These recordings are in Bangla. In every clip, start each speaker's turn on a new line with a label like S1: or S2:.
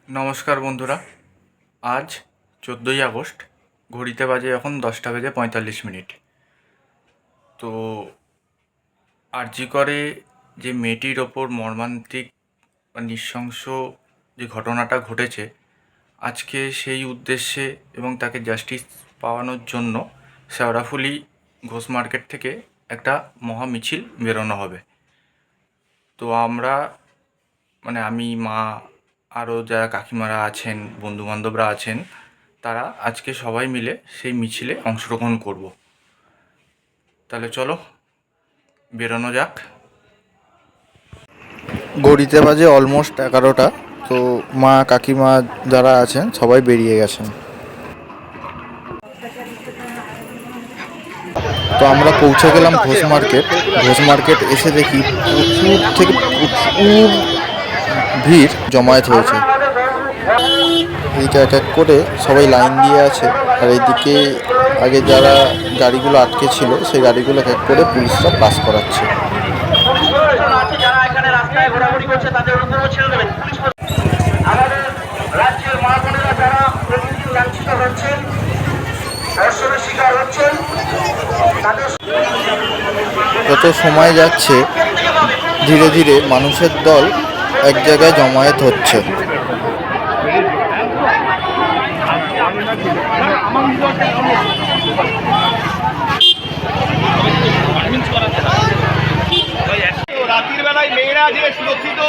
S1: নমস্কার বন্ধুরা, আজ 14ই আগস্ট, ঘড়িতে বাজে এখন 10:45। তো আরজি করে যে মেয়েটির ওপর মর্মান্তিক বা নৃশংস যে ঘটনাটা ঘটেছে, আজকে সেই উদ্দেশ্যে এবং তাকে জাস্টিস পাওয়ানোর জন্য শেওড়াফুলি ঘোষ মার্কেট থেকে একটা মহা মিছিল বেরোনো হবে। তো আমরা আমি, মা, আরও যারা কাকিমারা আছেন, বন্ধুবান্ধবরা আছেন, তারা আজকে সবাই মিলে সেই মিছিলে অংশগ্রহণ করব। তাহলে চলো বেরোনো যাক।
S2: ঘড়িতে বাজে অলমোস্ট 11টা। তো মা কাকিমা যারা আছেন সবাই বেরিয়ে গেছেন। তো আমরা পৌঁছে গেলাম ঘোষ মার্কেট। ঘোষ মার্কেট এসে দেখি প্রচুর থেকে প্রচুর ভিড় জমায়েত হয়েছে। এইদিকে এক এক করে সবাই লাইন দিয়ে আছে, আর এইদিকে আগে যারা গাড়িগুলো আটকে ছিল সেই গাড়িগুলো এক এক করে পুলিশরা পাস করাচ্ছে।
S3: আমাদের রাজ্যের মা বোনেরা যারা প্রতিদিন লাঞ্ছিত হচ্ছেন, ধর্ষণের শিকার হচ্ছেন, তাদের
S2: যত সময় যাচ্ছে ধীরে ধীরে মানুষের দল এক জায়গায় জমায়েত হচ্ছে।
S3: রাতের বেলায় মেয়েরা যে সুরক্ষিত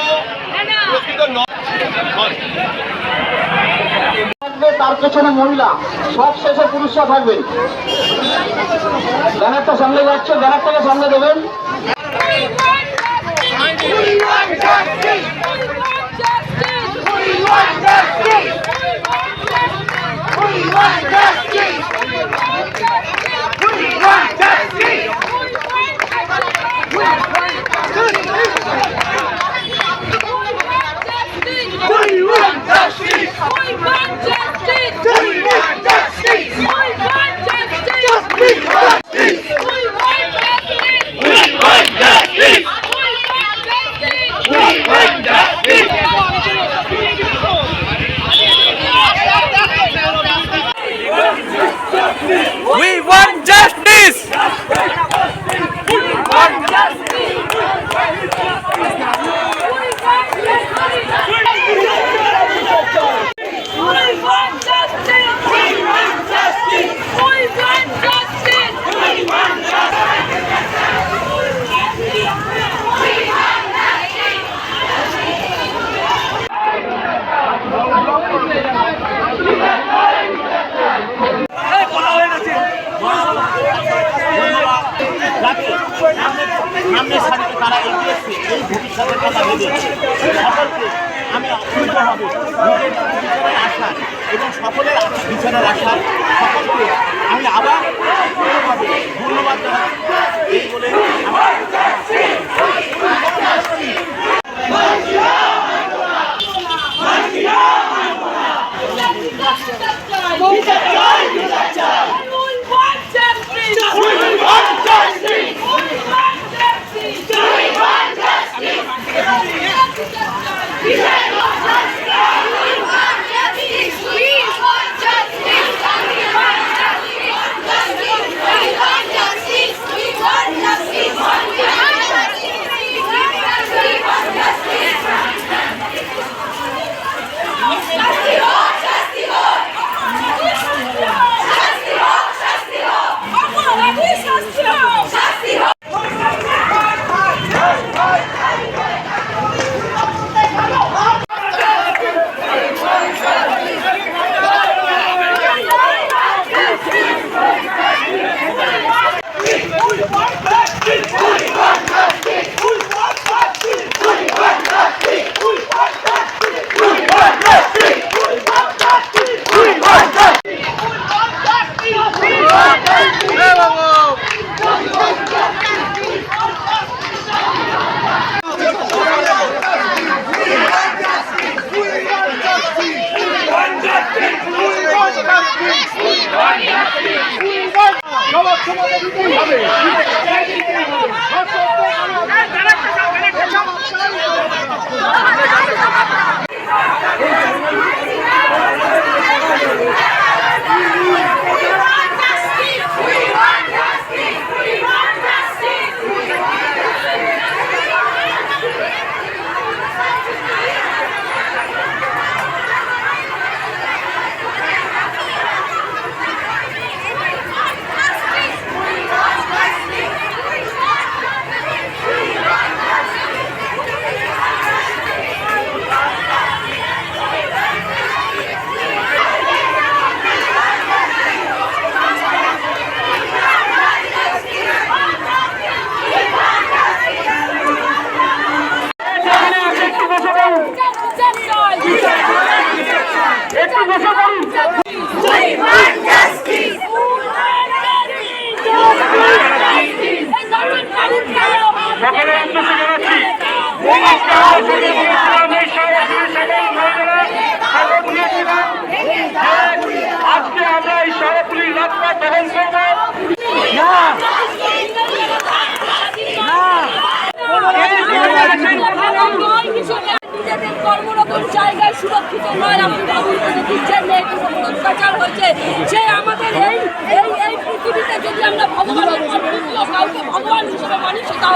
S3: তার পেছনে মহিলা, সব শেষে পুরুষরা থাকবেন। ব্যানারটা সামনে যাচ্ছে, ব্যানারটাকে সামনে দেবেন।
S1: We want justice!
S3: সামনের সারিতে তারা এগিয়ে এসছে এই ভবিষ্যতের কথা ভেবে সকলকে আমি আপ্লুত হবে নিজের বিচারের আশা এবং সকলের বিচারের আশা সকলকে আমি আবার ধন্যবাদ জানাই এই বলে
S4: হবে।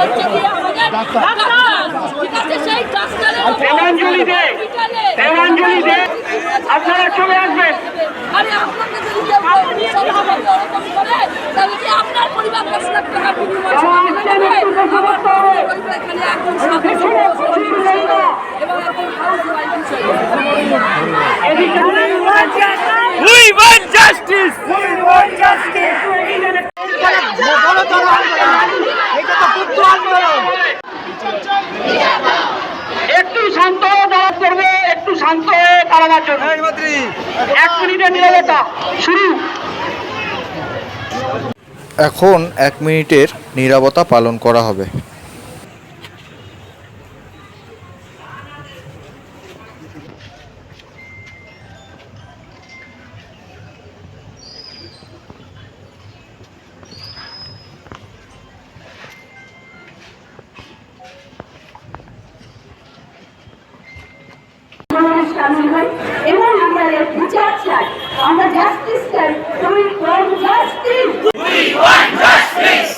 S4: হচ্ছে কি আমাদের ডাক্তার, ঠিক আছে, সেই ডাক্তারের
S5: দেবাঞ্জলি দে, আপনারা চলে আসবেন।
S4: আরে আপনাকে যদি কেউ সব আমাকে ওরকম করে, তাহলে কি আপনার পরিবার 10 লাখ টাকা বিনিময়ে আমার পরিবার এখানে একজন সদস্য এবং একজন হাউস ওয়াইফ হিসেবে
S5: We want justice! একটু শান্ত জবাব করবে, একটু শান্ত হয়ে দাঁড়ানোর জন্য 1 মিনিটের নীরবতা শুরু।
S2: এখন 1 মিনিটের নীরবতা পালন করা হবে।
S6: সামিল হই এবং আমরা এর বিচার চাই, আমরা জাস্টিস চাই। We want justice, we want justice.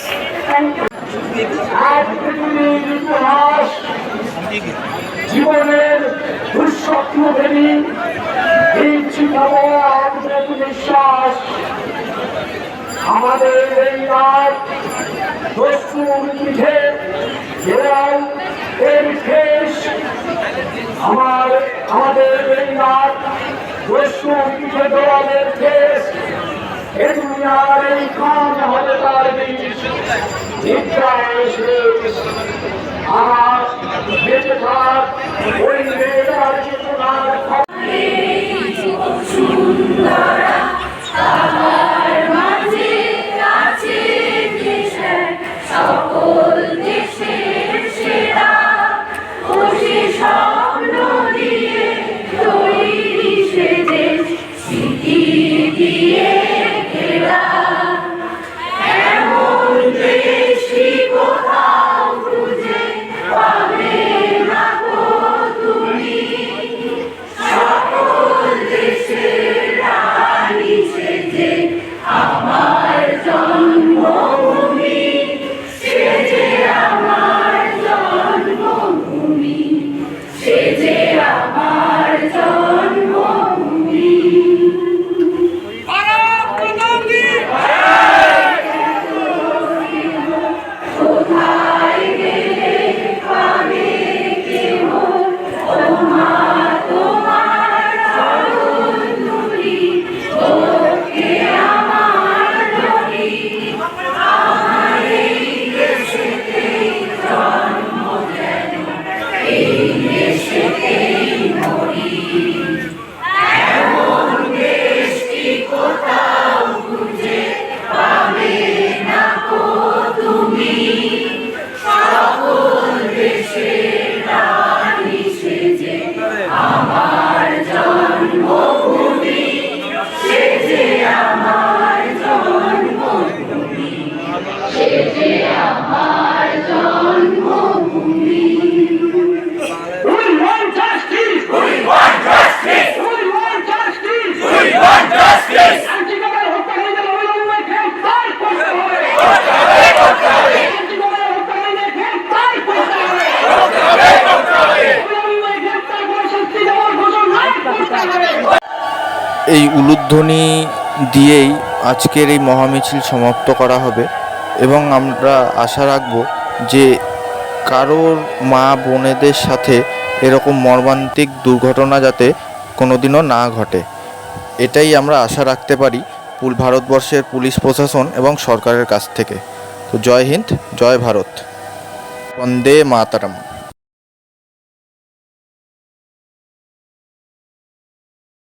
S5: আজ পৃথিবীর ইতিহাস জীবনের দুঃস্বপ্ন ভেবে দিচ্ছি আত্মবিশ্বাস। আমাদের এই রাত দস্যুর পিঠে দেওয়াল এর শেষ। আমাদের এই রাত দস্যুর পিঠে দেওয়ালের শেষ। এ দুনিয়ার এই কাজ হবে তার বিষ। নিদ্রায় শেষ। আর বেঁচে থাক ওই মেয়েটার চেতনার
S2: এই উলুধ্বনি দিয়েই আজকের এই মহামিছিল সমাপ্ত করা হবে এবং আমরা আশা রাখব যে কারোর মা বোনেদের সাথে এরকম মর্মান্তিক দুর্ঘটনা যাতে কোনোদিনও না ঘটে, এটাই আমরা আশা রাখতে পারি ভারতবর্ষের পুলিশ প্রশাসন এবং সরকারের কাছ থেকে। তো জয় হিন্দ, জয় ভারত, বন্দে মাতরম।